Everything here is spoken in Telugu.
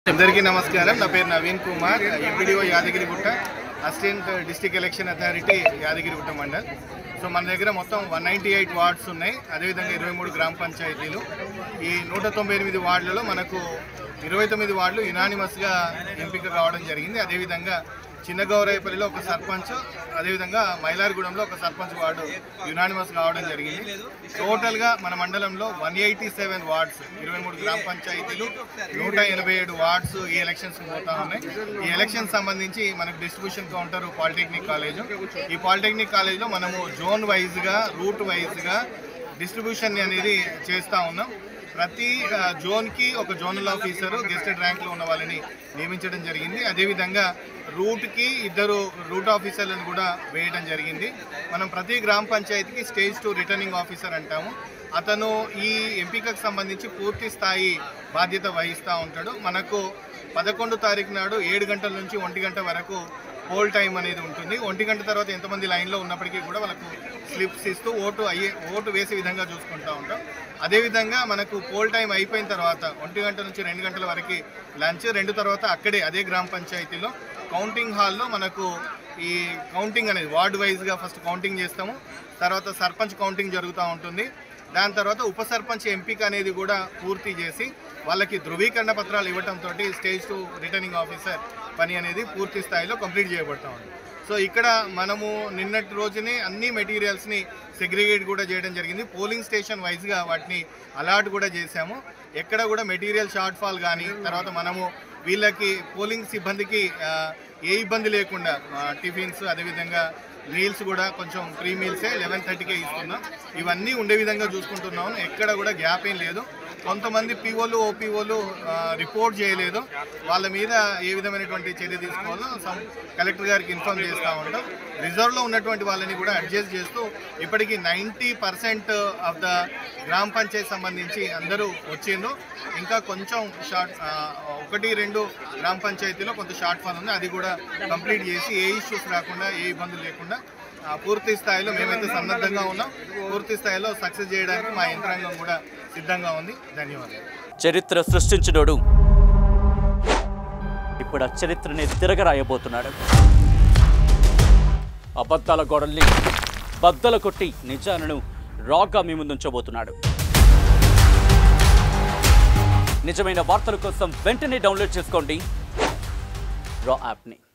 అందరికీ నమస్కారం. నా పేరు Naveen Kumar, MPDO Yadagirigutta, assistant district election authority Yadagirigutta mandal. So మన దగ్గర మొత్తం 198 వార్డ్స్ ఉన్నాయి, అదేవిధంగా 23 గ్రామ పంచాయతీలు. ఈ 198 వార్డులలో మనకు 29 వార్డులు యునానిమస్గా ఎంపిక కావడం జరిగింది. అదేవిధంగా చిన్నగౌరాయపల్లిలో ఒక సర్పంచ్, అదేవిధంగా మైలార్గూడెంలో ఒక సర్పంచ్ వార్డు యునానిమస్ కావడం జరిగింది. టోటల్గా మన మండలంలో 187 వార్డ్స్, 23 గ్రామ పంచాయతీలు, 187 వార్డ్స్ ఈ ఎలక్షన్స్ పోతా ఉన్నాయి. ఈ ఎలక్షన్ సంబంధించి మనకు డిస్ట్రిబ్యూషన్ కౌంటర్ పాలిటెక్నిక్ కాలేజ్. ఈ పాలిటెక్నిక్ కాలేజ్లో మనము జోన్ వైజ్గా, రూట్ వైజ్గా డిస్ట్రిబ్యూషన్ అనేది చేస్తూ ఉన్నాం. ప్రతి జోన్కి ఒక జోనల్ ఆఫీసరు గెస్టెడ్ ర్యాంక్లో ఉన్న వాళ్ళని నియమించడం జరిగింది. అదేవిధంగా రూట్కి 2 రూట్ ఆఫీసర్లను కూడా వేయడం జరిగింది. మనం ప్రతి గ్రామ పంచాయతీకి స్టేజ్ 2 రిటర్నింగ్ ఆఫీసర్ అంటాము. అతను ఈ ఎంపికకు సంబంధించి పూర్తి స్థాయి బాధ్యత వహిస్తూ ఉంటాడు. మనకు 11 తారీఖు నాడు 7 గంటల నుంచి 1 గంట వరకు పోల్ టైం అనేది ఉంటుంది. 1 గంట తర్వాత ఎంతమంది లైన్లో ఉన్నప్పటికీ కూడా వాళ్ళకు స్లిప్స్ ఇస్తూ ఓటు వేసే విధంగా చూసుకుంటూ ఉంటాం. అదేవిధంగా మనకు పోల్ టైం అయిపోయిన తర్వాత 1 గంట నుంచి 2 గంటల వరకు లంచ్, 2 తర్వాత అక్కడే అదే గ్రామ పంచాయతీలో కౌంటింగ్ హాల్లో మనకు ఈ కౌంటింగ్ అనేది వార్డు వైజ్గా ఫస్ట్ కౌంటింగ్ చేస్తాము. తర్వాత సర్పంచ్ కౌంటింగ్ జరుగుతూ ఉంటుంది. దాని తర్వాత ఉప సర్పంచ్ ఎంపిక అనేది కూడా పూర్తి చేసి వాళ్ళకి ధృవీకరణ పత్రాలు ఇవ్వడంతో స్టేజ్ 2 రిటర్నింగ్ ఆఫీసర్ పని అనేది పూర్తి స్థాయిలో కంప్లీట్ చేయబడతా ఉంది. సో ఇక్కడ మనము నిన్నటి రోజునే అన్ని మెటీరియల్స్ని సెగ్రిగేట్ కూడా చేయడం జరిగింది. పోలింగ్ స్టేషన్ వైజ్గా వాటిని అలాట్ కూడా చేశాము. ఎక్కడ కూడా మెటీరియల్ షార్ట్ ఫాల్ కానీ, తర్వాత మనము వీళ్ళకి పోలింగ్ సిబ్బందికి ఏ ఇబ్బంది లేకుండా టిఫిన్స్, అదేవిధంగా మీల్స్ కూడా కొంచెం ప్రీ మీల్సే 11:30కే ఇస్తున్నాం. ఇవన్నీ ఉండే విధంగా చూసుకుంటున్నాము. ఎక్కడ కూడా గ్యాప్ ఏం లేదు. కొంతమంది పీఓలు, ఓపీఓలు రిపోర్ట్ చేయలేదు. వాళ్ళ మీద ఏ విధమైనటువంటి చర్య తీసుకోవాలో కలెక్టర్ గారికి ఇన్ఫార్మ్ చేస్తూ ఉంటాం. రిజర్వ్లో ఉన్నటువంటి వాళ్ళని కూడా అడ్జస్ట్ చేస్తూ ఇప్పటికీ 90% ఆఫ్ ద గ్రామ పంచాయతీ సంబంధించి అందరూ వచ్చిండ్రు. ఇంకా కొంచెం 1-2 గ్రామ పంచాయతీలో కొంత షార్ట్ ఫాల్ ఉంది. అది కూడా కంప్లీట్ చేసి ఏ ఇష్యూస్ రాకుండా, ఏ ఇబ్బందులు లేకుండా పూర్తి స్థాయిలో మేమైతే సన్నద్ధంగా ఉన్నాం. పూర్తి స్థాయిలో సక్సెస్ చేయడానికి మా యంత్రాంగం కూడా సిద్ధంగా ఉంది. ధన్యవాదాలు. చరిత్ర సృష్టించినోడు ఇప్పుడు ఆ చరిత్రని తిరగరాయబోతున్నాడు. అబద్ధాల గోడల్ని బద్దల కొట్టి నిజాలను రాగా మీ ముందుంచబోతున్నాడు. నిజమైన వార్తల కోసం వెంటనే డౌన్లోడ్ చేసుకోండి రా యాప్ని.